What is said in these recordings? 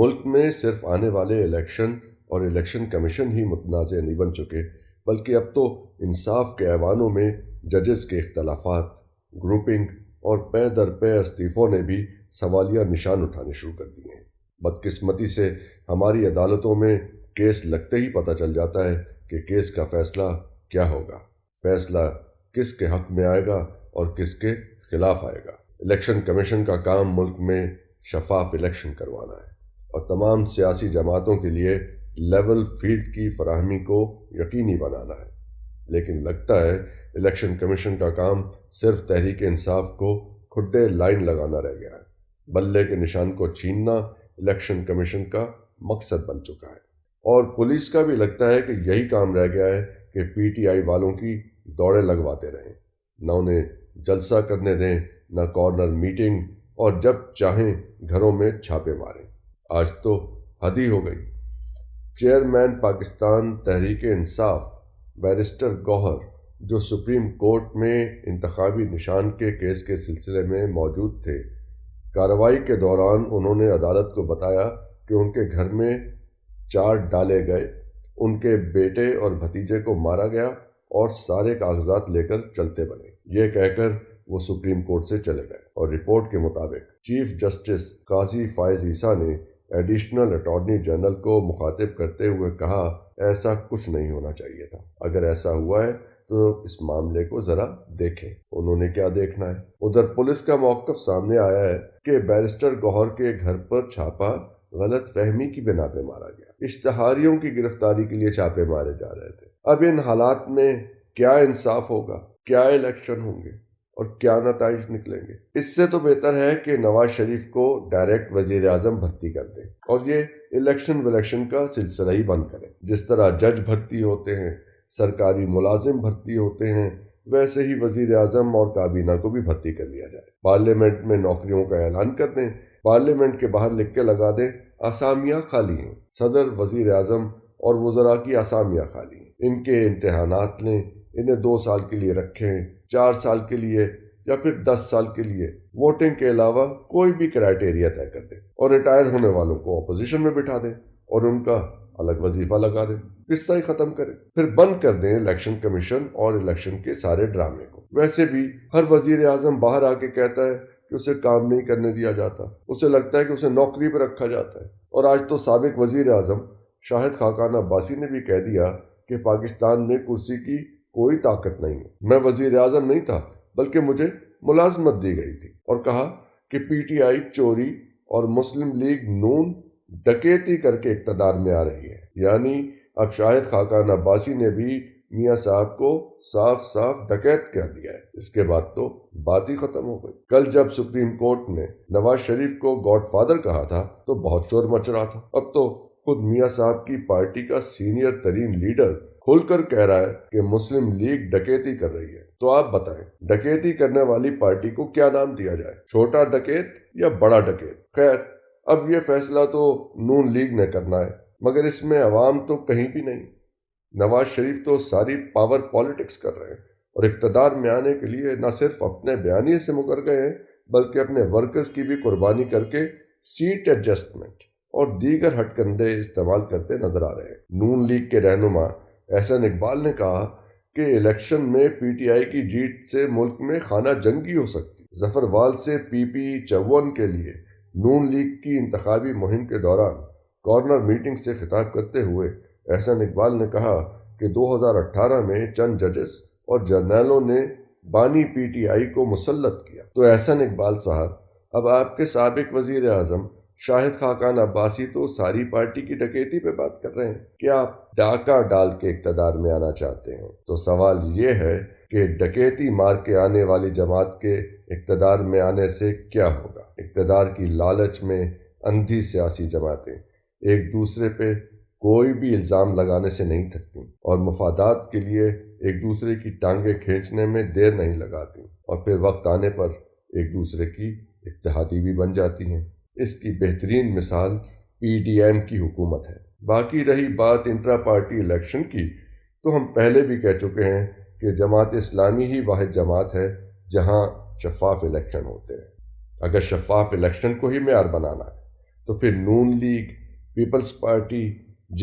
ملک میں صرف آنے والے الیکشن اور الیکشن کمیشن ہی متنازع نہیں بن چکے، بلکہ اب تو انصاف کے ایوانوں میں ججز کے اختلافات، گروپنگ اور پے در پے استعفوں نے بھی سوالیہ نشان اٹھانے شروع کر دیے ہیں۔ بدقسمتی سے ہماری عدالتوں میں کیس لگتے ہی پتہ چل جاتا ہے کہ کیس کا فیصلہ کیا ہوگا، فیصلہ کس کے حق میں آئے گا اور کس کے خلاف آئے گا۔ الیکشن کمیشن کا کام ملک میں شفاف الیکشن کروانا ہے اور تمام سیاسی جماعتوں کے لیے لیول فیلڈ کی فراہمی کو یقینی بنانا ہے، لیکن لگتا ہے الیکشن کمیشن کا کام صرف تحریک انصاف کو کھڈے لائن لگانا رہ گیا ہے۔ بلے کے نشان کو چھیننا الیکشن کمیشن کا مقصد بن چکا ہے، اور پولیس کا بھی لگتا ہے کہ یہی کام رہ گیا ہے کہ پی ٹی آئی والوں کی دوڑیں لگواتے رہیں، نہ انہیں جلسہ کرنے دیں، نہ کارنر میٹنگ، اور جب چاہیں گھروں میں چھاپے ماریں۔ آج تو حد ہی ہو گئی۔ چیئرمین پاکستان تحریک انصاف بیرسٹر گوہر، جو سپریم کورٹ میں انتخابی نشان کے کیس کے سلسلے میں موجود تھے، کارروائی کے دوران انہوں نے عدالت کو بتایا کہ ان کے گھر میں چارج ڈالے گئے، ان کے بیٹے اور بھتیجے کو مارا گیا اور سارے کاغذات لے کر چلتے بنے۔ یہ کہہ کر وہ سپریم کورٹ سے چلے گئے، اور رپورٹ کے مطابق چیف جسٹس قاضی فائز عیسیٰ نے ایڈیشنل اٹارنی جنرل کو مخاطب کرتے ہوئے کہا، ایسا کچھ نہیں ہونا چاہیے تھا، اگر ایسا ہوا ہے تو اس معاملے کو ذرا دیکھیں۔ انہوں نے کیا دیکھنا ہے؟ ادھر پولیس کا موقف سامنے آیا ہے کہ بیرسٹر گوہر کے گھر پر چھاپا غلط فہمی کی بنا پہ مارا گیا، اشتہاریوں کی گرفتاری کے لیے چھاپے مارے جا رہے تھے۔ اب ان حالات میں کیا انصاف ہوگا، کیا الیکشن ہوں گے اور کیا نتائج نکلیں گے؟ اس سے تو بہتر ہے کہ نواز شریف کو ڈائریکٹ وزیر اعظم بھرتی کر دیں اور یہ الیکشن کا سلسلہ ہی بند کریں۔ جس طرح جج بھرتی ہوتے ہیں، سرکاری ملازم بھرتی ہوتے ہیں، ویسے ہی وزیر اعظم اور کابینہ کو بھی بھرتی کر لیا جائے۔ پارلیمنٹ میں نوکریوں کا اعلان کر دیں، پارلیمنٹ کے باہر لکھ کے لگا دیں اسامیاں خالی ہیں، صدر، وزیر اعظم اور وزراء کی اسامیاں خالی ہیں، ان کے امتحانات لیں، انہیں 2 سال کے لیے رکھیں، 4 سال کے لیے یا پھر 10 سال کے لیے، ووٹنگ کے علاوہ کوئی بھی کرائیٹیریا طے کر دیں، اور ریٹائر ہونے والوں کو اپوزیشن میں بٹھا دیں اور ان کا الگ وظیفہ لگا دیں، قصہ ہی ختم کریں۔ پھر بند کر دیں الیکشن کمیشن اور الیکشن کے سارے ڈرامے کو۔ ویسے بھی ہر وزیر اعظم باہر آ کے کہتا ہے کہ اسے کام نہیں کرنے دیا جاتا، اسے لگتا ہے کہ اسے نوکری پہ رکھا جاتا ہے، اور آج تو سابق وزیر اعظم شاہد خاقان عباسی نے بھی کہہ دیا کہ پاکستان میں کرسی کی کوئی طاقت نہیں ہے، میں وزیر اعظم نہیں تھا بلکہ مجھے ملازمت دی گئی تھی، اور کہا کہ پی ٹی آئی چوری اور مسلم لیگ نون ڈکیتی کر کے اقتدار میں آ رہی ہے۔ یعنی اب شاہد خاقان عباسی نے بھی میاں صاحب کو صاف صاف ڈکیت کہہ دیا ہے۔ اس کے بعد تو بات ہی ختم ہو گئی۔ کل جب سپریم کورٹ نے نواز شریف کو گاڈ فادر کہا تھا تو بہت شور مچ رہا تھا، اب تو خود میاں صاحب کی پارٹی کا سینئر ترین لیڈر کھول کر کہہ رہا ہے کہ مسلم لیگ ڈکیتی کر رہی ہے۔ تو آپ بتائیں، ڈکیتی کرنے والی پارٹی کو کیا نام دیا جائے، چھوٹا ڈکیت یا بڑا ڈکیت؟ خیر، اب یہ فیصلہ تو نون لیگ نے کرنا ہے، مگر اس میں عوام تو کہیں بھی نہیں۔ نواز شریف تو ساری پاور پالیٹکس کر رہے ہیں اور اقتدار میں آنے کے لیے نہ صرف اپنے بیانیے سے مکر گئے ہیں بلکہ اپنے ورکرز کی بھی قربانی کر کے سیٹ ایڈجسٹمنٹ اور دیگر ہٹ کندے استعمال کرتے نظر آ رہے ہیں۔ نون لیگ کے رہنما احسن اقبال نے کہا کہ الیکشن میں پی ٹی آئی کی جیت سے ملک میں خانہ جنگی ہو سکتی۔ ظفروال سے پی پی 54 کے لیے نون لیگ کی انتخابی مہم کے دوران کارنر میٹنگ سے خطاب کرتے ہوئے احسن اقبال نے کہا کہ 2018 میں چند ججز اور جرنیلوں نے بانی پی ٹی آئی کو مسلط کیا۔ تو احسن اقبال صاحب، اب آپ کے سابق وزیر اعظم شاہد خاقان عباسی تو ساری پارٹی کی ڈکیتی پہ بات کر رہے ہیں کہ آپ ڈاکہ ڈال کے اقتدار میں آنا چاہتے ہیں۔ تو سوال یہ ہے کہ ڈکیتی مار کے آنے والی جماعت کے اقتدار میں آنے سے کیا ہوگا؟ اقتدار کی لالچ میں اندھی سیاسی جماعتیں ایک دوسرے پہ کوئی بھی الزام لگانے سے نہیں تھکتی اور مفادات کے لیے ایک دوسرے کی ٹانگیں کھینچنے میں دیر نہیں لگاتی، اور پھر وقت آنے پر ایک دوسرے کی اتحادی بھی بن جاتی ہیں۔ اس کی بہترین مثال پی ڈی ایم کی حکومت ہے۔ باقی رہی بات انٹرا پارٹی الیکشن کی، تو ہم پہلے بھی کہہ چکے ہیں کہ جماعت اسلامی ہی واحد جماعت ہے جہاں شفاف الیکشن ہوتے ہیں۔ اگر شفاف الیکشن کو ہی معیار بنانا ہے تو پھر نون لیگ، پیپلز پارٹی،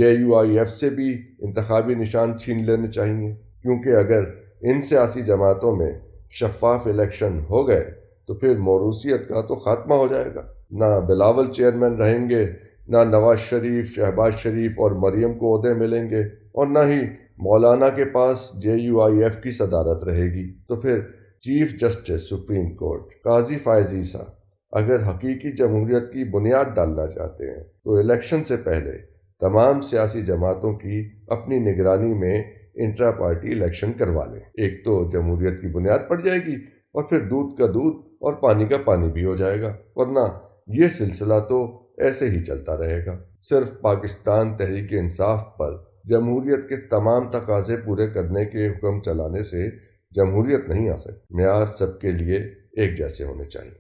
JUIF سے بھی انتخابی نشان چھین لینے چاہیے، کیونکہ اگر ان سیاسی جماعتوں میں شفاف الیکشن ہو گئے تو پھر موروثیت کا تو خاتمہ ہو جائے گا۔ نہ بلاول چیئرمین رہیں گے، نہ نواز شریف، شہباز شریف اور مریم کو عہدے ملیں گے، اور نہ ہی مولانا کے پاس JUIF کی صدارت رہے گی۔ تو پھر چیف جسٹس سپریم کورٹ قاضی فائز عیسیٰ اگر حقیقی جمہوریت کی بنیاد ڈالنا چاہتے ہیں تو الیکشن سے پہلے تمام سیاسی جماعتوں کی اپنی نگرانی میں انٹرا پارٹی الیکشن کروا لیں۔ ایک تو جمہوریت کی بنیاد پڑ جائے گی، اور پھر دودھ کا دودھ اور پانی کا پانی بھی ہو جائے گا، ورنہ یہ سلسلہ تو ایسے ہی چلتا رہے گا۔ صرف پاکستان تحریک انصاف پر جمہوریت کے تمام تقاضے پورے کرنے کے حکم چلانے سے جمہوریت نہیں آ سکتی۔ معیار سب کے لیے ایک جیسے ہونے چاہیے۔